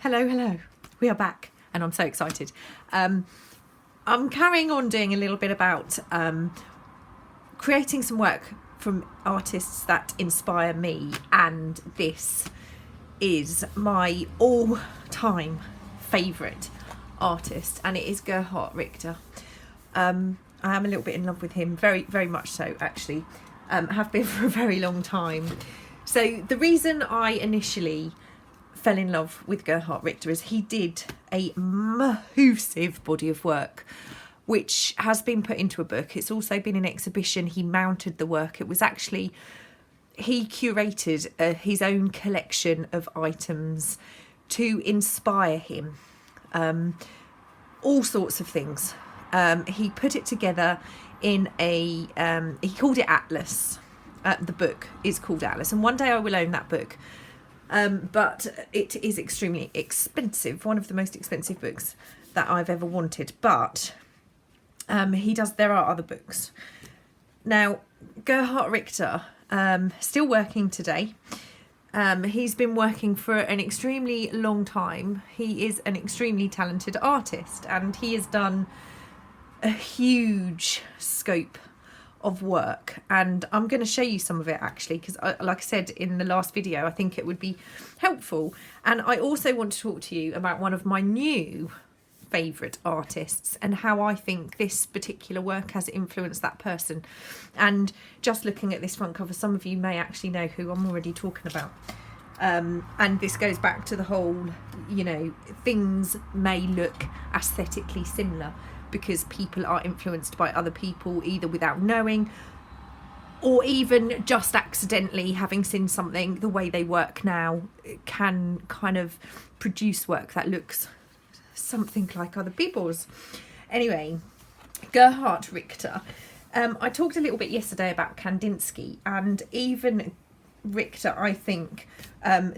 Hello. We are back and I'm so excited. I'm carrying on doing a little bit about creating some work from artists that inspire me, and this is my all-time favourite artist, and it is Gerhard Richter. I am a little bit in love with him, very much so actually. Have been for a very long time. So the reason I initially fell in love with Gerhard Richter is he did a massive body of work which has been put into a book. It's also been an exhibition. He mounted the work. It was actually, he curated his own collection of items to inspire him. All sorts of things. He put it together in a, he called it Atlas. The book is called Atlas, and one day I will own that book. But it is extremely expensive, one of the most expensive books that I've ever wanted. But there are other books. Now, Gerhard Richter, still working today. He's been working for an extremely long time. He is an extremely talented artist, and he has done a huge scope of work, and I'm going to show you some of it actually, because like I said in the last video, I think it would be helpful. And I also want to talk to you about one of my new favourite artists and how I think this particular work has influenced that person. And just looking at this front cover, some of you may actually know who I'm already talking about. And this goes back to the whole, you know, things may look aesthetically similar because people are influenced by other people, either without knowing or even just accidentally having seen something. The way they work now can kind of produce work that looks something like other people's. Anyway, Gerhard Richter. I talked a little bit yesterday about Kandinsky, and even Richter, I think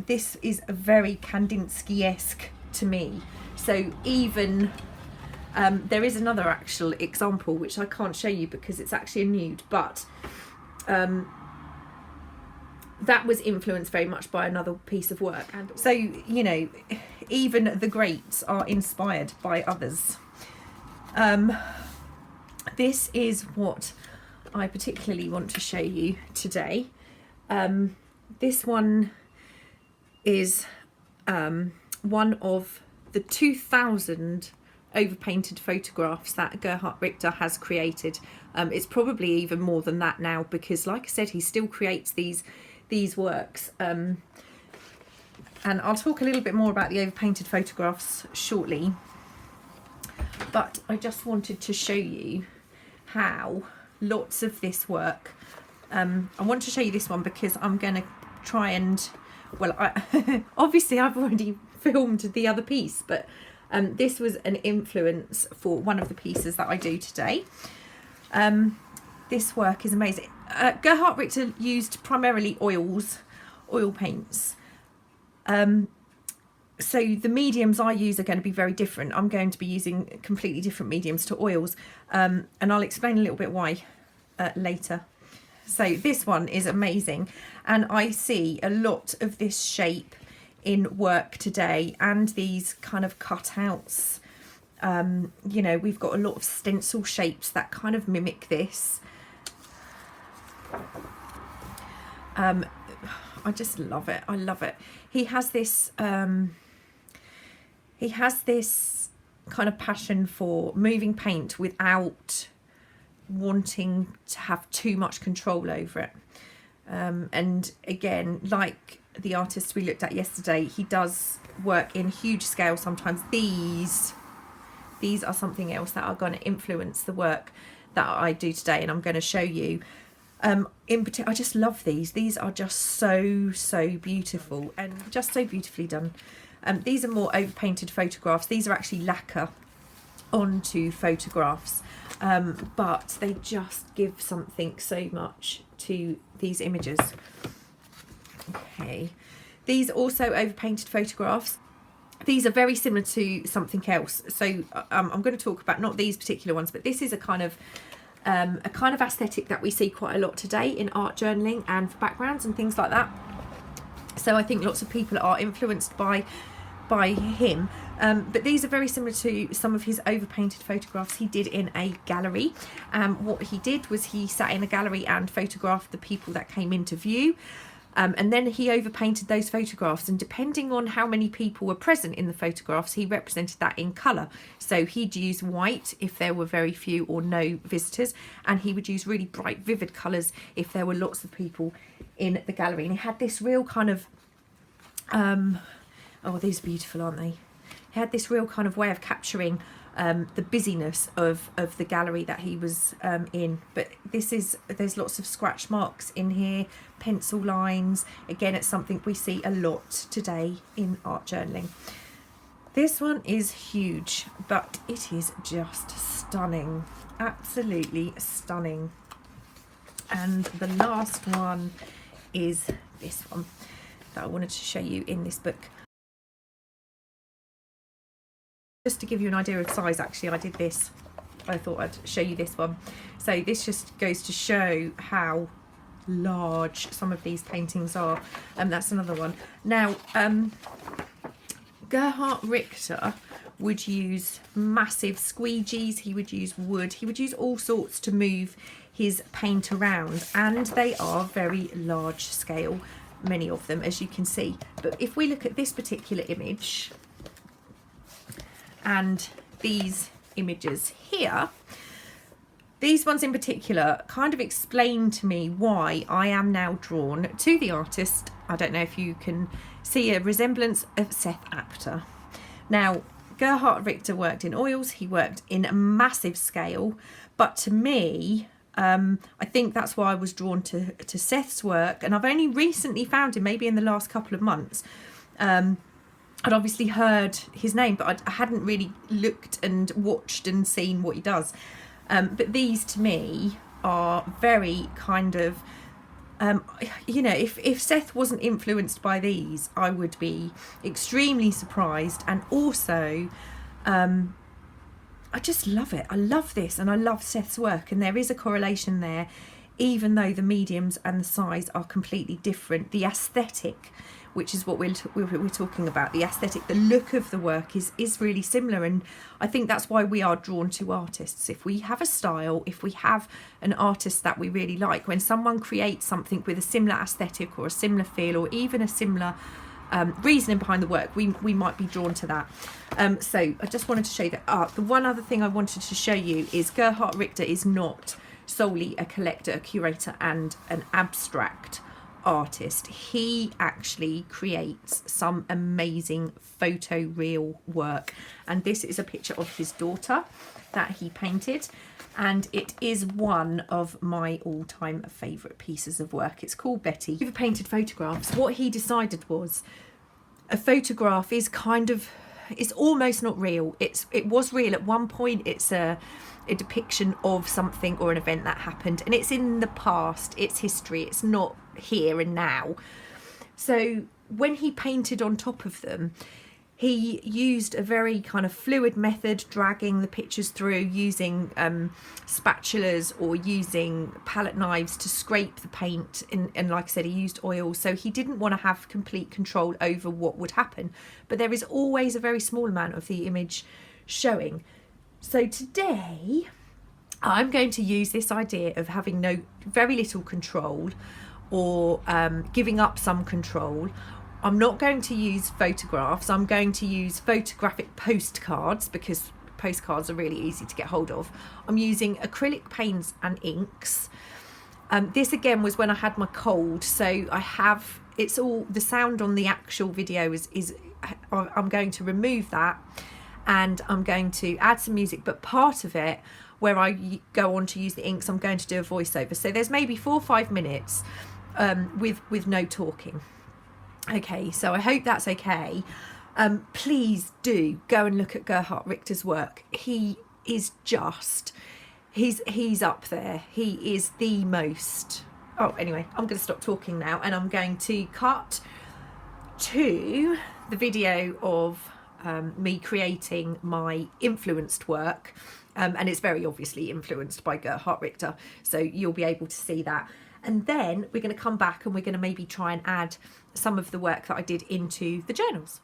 this is very Kandinsky-esque to me. So even there is another actual example which I can't show you because it's actually a nude, but that was influenced very much by another piece of work. And so, you know, even the greats are inspired by others. This is what I particularly want to show you today. This one is one of the 2,000 overpainted photographs that Gerhard Richter has created. It's probably even more than that now, because like I said, he still creates these works. And I'll talk a little bit more about the overpainted photographs shortly, but I just wanted to show you how lots of this work, I want to show you this one because I'm going to try and, well, obviously I've already filmed the other piece, but this was an influence for one of the pieces that I do today. This work is amazing. Gerhard Richter used primarily oil paints. So the mediums I use are going to be very different. I'm going to be using completely different mediums to oils, and I'll explain a little bit why later. So this one is amazing, and I see a lot of this shape in work today, and these kind of cutouts. You know, we've got a lot of stencil shapes that kind of mimic this. I just love it. I love it. He has this kind of passion for moving paint without wanting to have too much control over it. And again, like the artist we looked at yesterday, he does work in huge scale. Sometimes these are something else that are going to influence the work that I do today, and I'm going to show you. In particular, I just love these. These are just so beautiful and just so beautifully done. These are more overpainted photographs. These are actually lacquer onto photographs, but they just give something so much to these images. Okay, these also overpainted photographs. These are very similar to something else. So I'm going to talk about not these particular ones, but this is a kind of aesthetic that we see quite a lot today in art journaling and for backgrounds and things like that. So I think lots of people are influenced by by him. But these are very similar to some of his overpainted photographs he did in a gallery. What he did was he sat in a gallery and photographed the people that came into view. And then he overpainted those photographs, and depending on how many people were present in the photographs, he represented that in colour. So he'd use white if there were very few or no visitors, and he would use really bright, vivid colours if there were lots of people in the gallery. And he had this real kind of, oh, these are beautiful, aren't they? He had this real kind of way of capturing the busyness of the gallery that he was in. But there's lots of scratch marks in here, pencil lines. Again, it's something we see a lot today in art journaling. This one is huge, but it is just stunning, absolutely stunning. And the last one is this one that I wanted to show you in this book. Just to give you an idea of size, actually, I did this. I thought I'd show you this one. So this just goes to show how large some of these paintings are. That's another one. Now, Gerhard Richter would use massive squeegees. He would use wood. He would use all sorts to move his paint around, and they are very large scale, many of them, as you can see. But if we look at this particular image and these images here, these ones in particular kind of explain to me why I am now drawn to the artist. I don't know if you can see a resemblance of Seth Apter. Now, Gerhard Richter worked in oils, he worked in a massive scale, but to me, I think that's why I was drawn to Seth's work, and I've only recently found him, maybe in the last couple of months. I'd obviously heard his name, but I hadn't really looked and watched and seen what he does. But these to me are very kind of, you know, if Seth wasn't influenced by these, I would be extremely surprised. And also, I just love it. I love this, and I love Seth's work. And there is a correlation there, even though the mediums and the size are completely different. The aesthetic, which is what we're talking about, the aesthetic, the look of the work is really similar. And I think that's why we are drawn to artists. If we have a style, if we have an artist that we really like, when someone creates something with a similar aesthetic or a similar feel or even a similar reasoning behind the work, we might be drawn to that. So I just wanted to show you that art. The one other thing I wanted to show you is Gerhard Richter is not solely a collector, a curator and an abstract artist. He actually creates some amazing photoreal work, and this is a picture of his daughter that he painted, and it is one of my all-time favourite pieces of work. It's called Betty. Over painted photographs, what he decided was a photograph is kind of, it's almost not real. It was real at one point. It's a depiction of something or an event that happened, and it's in the past, it's history, it's not here and now. So when he painted on top of them, he used a very kind of fluid method, dragging the pictures through, using spatulas or using palette knives to scrape the paint, and like I said, he used oil, so he didn't want to have complete control over what would happen, but there is always a very small amount of the image showing. So today I'm going to use this idea of having very little control, or giving up some control. I'm not going to use photographs. I'm going to use photographic postcards, because postcards are really easy to get hold of. I'm using acrylic paints and inks. This again was when I had my cold, so it's all the sound on the actual video is I'm going to remove that, and I'm going to add some music, but part of it where I go on to use the inks, I'm going to do a voiceover. So there's maybe 4 or 5 minutes with no talking. Okay, so I hope that's okay. Please do go and look at Gerhard Richter's work. He is just, he's up there. He is the most, oh, anyway, I'm going to stop talking now, and I'm going to cut to the video of me creating my influenced work, and it's very obviously influenced by Gerhard Richter, so you'll be able to see that. And then we're going to come back and we're going to maybe try and add some of the work that I did into the journals.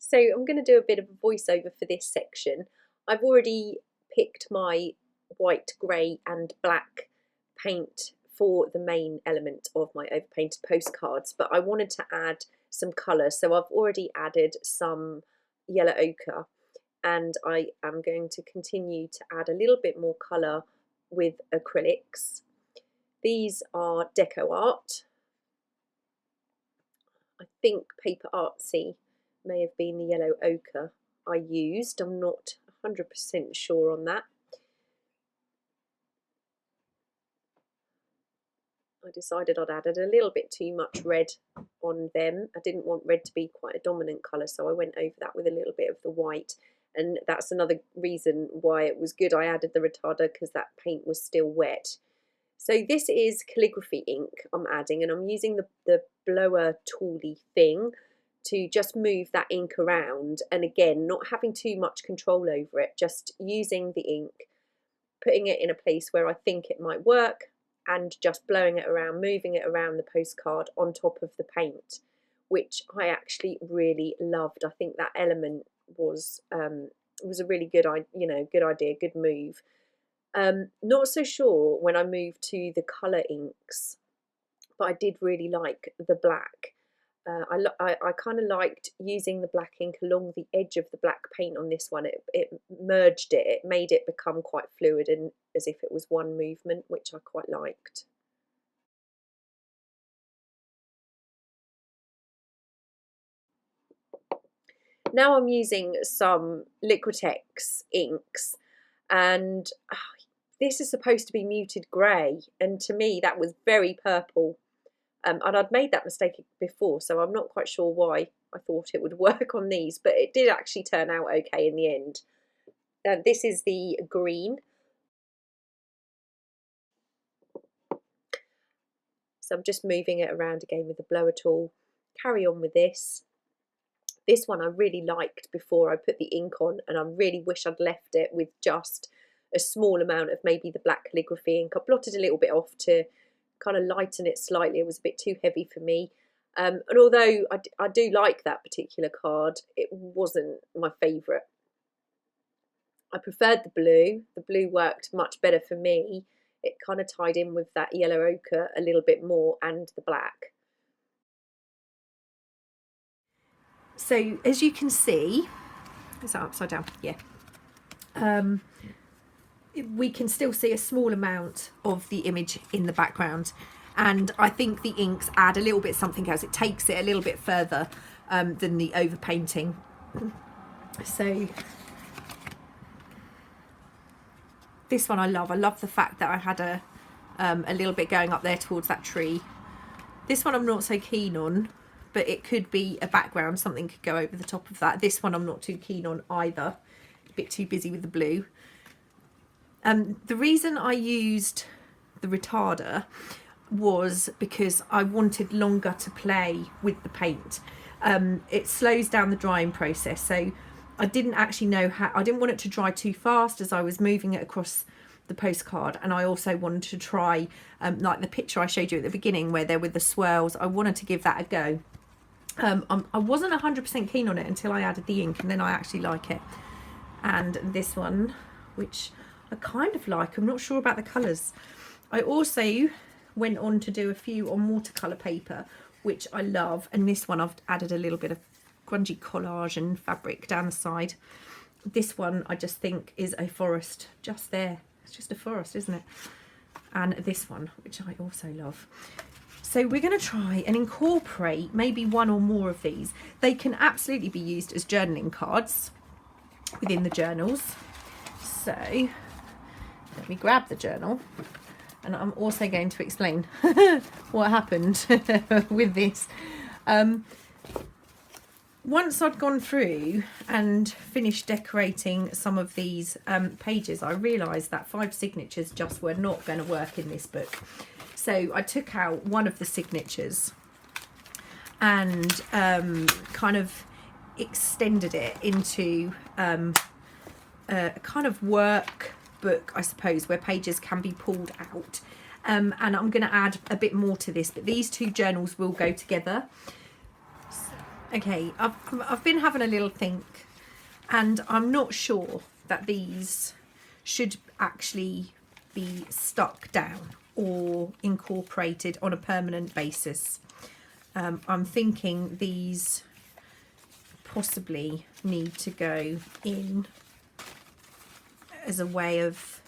So I'm going to do a bit of a voiceover for this section. I've already picked my white, grey and black paint for the main element of my overpainted postcards, but I wanted to add some colour, so I've already added some yellow ochre, and I am going to continue to add a little bit more colour with acrylics. These are Deco Art. I think Paper Artsy may have been the yellow ochre I used. I'm not 100% sure on that. I decided I'd added a little bit too much red on them. I didn't want red to be quite a dominant colour, so I went over that with a little bit of the white. And that's another reason why it was good I added the retarder, because that paint was still wet. So this is calligraphy ink I'm adding, and I'm using the blower tooly thing to just move that ink around, and again not having too much control over it, just using the ink, putting it in a place where I think it might work, and just blowing it around, moving it around the postcard on top of the paint, which I actually really loved. I think that element was a really good, good idea, good move. Not so sure when I moved to the colour inks, but I did really like the black. I kind of liked using the black ink along the edge of the black paint on this one. It merged it, it made it become quite fluid and as if it was one movement, which I quite liked. Now I'm using some Liquitex inks, and this is supposed to be muted grey, and to me that was very purple. And I'd made that mistake before, so I'm not quite sure why I thought it would work on these, but it did actually turn out okay in the end. This is the green. So I'm just moving it around again with the blower tool. Carry on with this. This one I really liked before I put the ink on, and I really wish I'd left it with just a small amount of maybe the black calligraphy ink. I blotted a little bit off to kind of lighten it slightly. It was a bit too heavy for me. And although I do like that particular card, it wasn't my favourite. I preferred the blue. The blue worked much better for me. It kind of tied in with that yellow ochre a little bit more, and the black. So as you can see, is that upside down? Yeah. We can still see a small amount of the image in the background, and I think the inks add a little bit something else. It takes it a little bit further than the overpainting. So this one I love. I love the fact that I had a little bit going up there towards that tree. This one I'm not so keen on, but it could be a background. Something could go over the top of that. This one I'm not too keen on either. A bit too busy with the blue. The reason I used the retarder was because I wanted longer to play with the paint. It slows down the drying process, so I didn't actually know how. I didn't want it to dry too fast as I was moving it across the postcard, and I also wanted to try like the picture I showed you at the beginning where there were the swirls. I wanted to give that a go. I wasn't 100% keen on it until I added the ink, and then I actually like it. And this one, which I kind of like, I'm not sure about the colours. I also went on to do a few on watercolour paper, which I love, and this one I've added a little bit of grungy collage and fabric down the side. This one I just think is a forest just there. It's just a forest, isn't it? And this one, which I also love. So we're going to try and incorporate maybe one or more of these. They can absolutely be used as journaling cards within the journals. So let me grab the journal, and I'm also going to explain what happened with this. Once I'd gone through and finished decorating some of these pages, I realised that 5 signatures just were not going to work in this book. So I took out one of the signatures and kind of extended it into a kind of work book, I suppose, where pages can be pulled out. And I'm going to add a bit more to this, but these two journals will go together. Okay, I've been having a little think, and I'm not sure that these should actually be stuck down or incorporated on a permanent basis. I'm thinking these possibly need to go in as a way of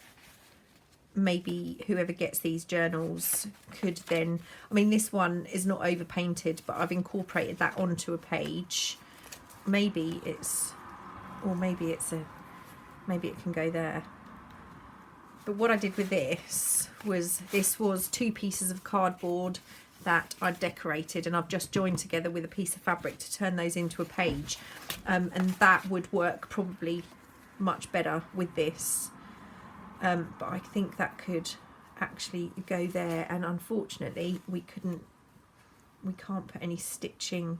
maybe whoever gets these journals could then, I mean, this one is not over painted, but I've incorporated that onto a page. Maybe it's, or maybe it's a, maybe it can go there. But what I did with this was 2 pieces of cardboard that I decorated, and I've just joined together with a piece of fabric to turn those into a page. And that would work probably much better with this. But I think that could actually go there, and unfortunately we can't put any stitching,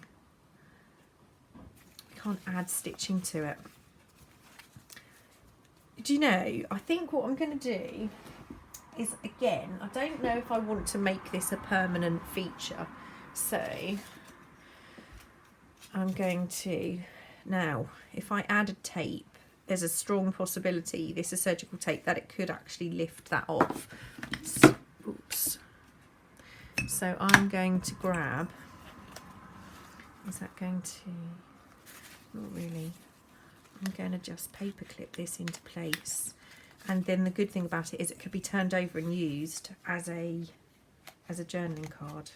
we can't add stitching to it. do you know, I think what I'm going to do is, again, I don't know if I want to make this a permanent feature. So I'm going to, now, if I added tape, there's a strong possibility, this is surgical tape, that it could actually lift that off. Oops. So I'm going to grab, is that going to, not really, I'm going to just paper clip this into place. And then the good thing about it is it could be turned over and used as a journaling card.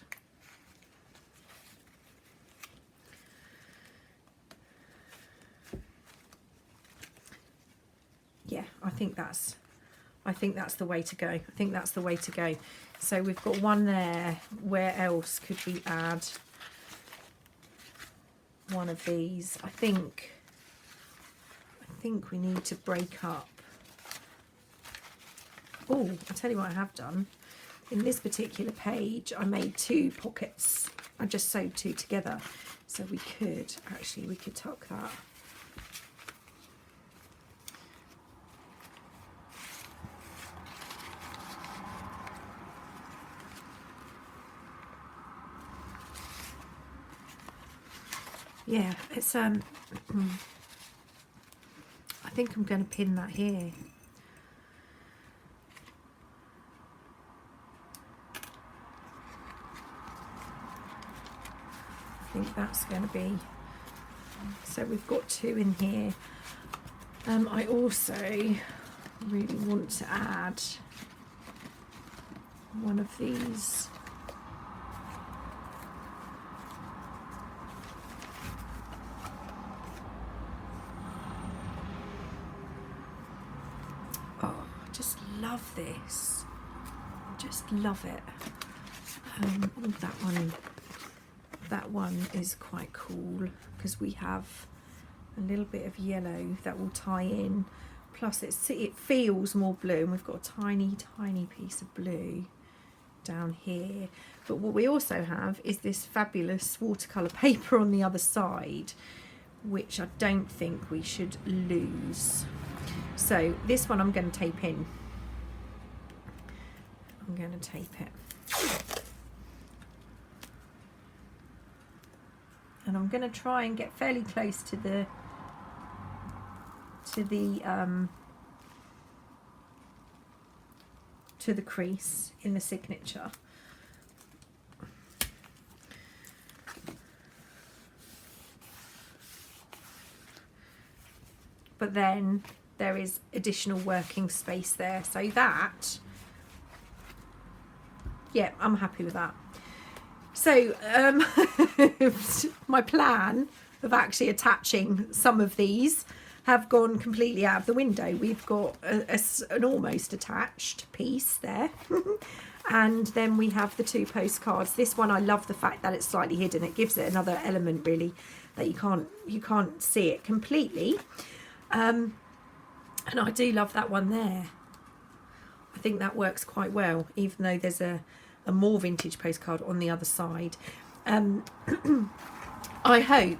Yeah, I think that's the way to go. I think that's the way to go. So we've got one there. Where else could we add one of these? I think we need to break up. Oh, I'll tell you what I have done. In this particular page, I made 2 pockets. I just sewed 2 together. So we could tuck that. Yeah, it's I think I'm going to pin that here. I think that's going to be, so we've got 2 in here. I also really want to add one of these. Oh, I just love this. I just love it. That one is quite cool because we have a little bit of yellow that will tie in, plus it feels more blue, and we've got a tiny piece of blue down here. But what we also have is this fabulous watercolour paper on the other side, which I don't think we should lose. So this one I'm going to tape in. I'm going to tape it. And I'm going to try and get fairly close to the crease in the signature. But then there is additional working space there, so that, yeah, I'm happy with that. So my plan of actually attaching some of these have gone completely out of the window. We've got an almost attached piece there. And then we have the 2 postcards. This one, I love the fact that it's slightly hidden. It gives it another element, really, that you can't see it completely. And I do love that one there. I think that works quite well, even though there's a more vintage postcard on the other side. I hope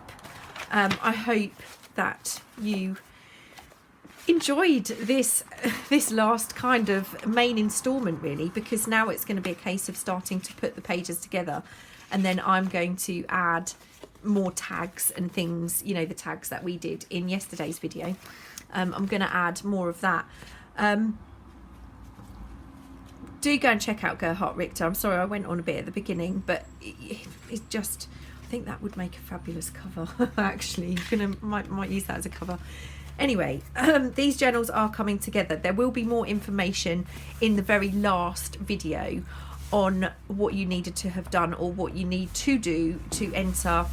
that you enjoyed this last kind of main instalment, really, because now it's going to be a case of starting to put the pages together, and then I'm going to add more tags and things, you know, the tags that we did in yesterday's video. I'm going to add more of that. Do go and check out Gerhard Richter. I'm sorry I went on a bit at the beginning, but it's just, I think that would make a fabulous cover. Actually, might use that as a cover. Anyway, these journals are coming together. There will be more information in the very last video on what you needed to have done or what you need to do to enter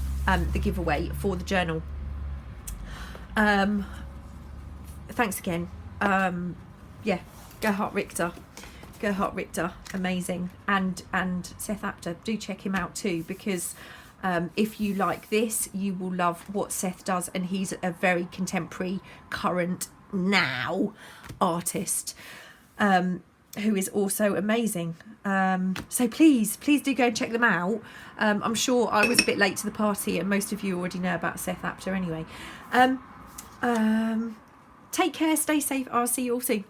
the giveaway for the journal. Thanks again. Yeah, Gerhard Richter, amazing. And Seth Apter, do check him out too, because if you like this, you will love what Seth does, and he's a very contemporary, current, now artist who is also amazing. So please do go and check them out. I'm sure I was a bit late to the party, and most of you already know about Seth Apter anyway. Take care, stay safe. I'll see you all soon.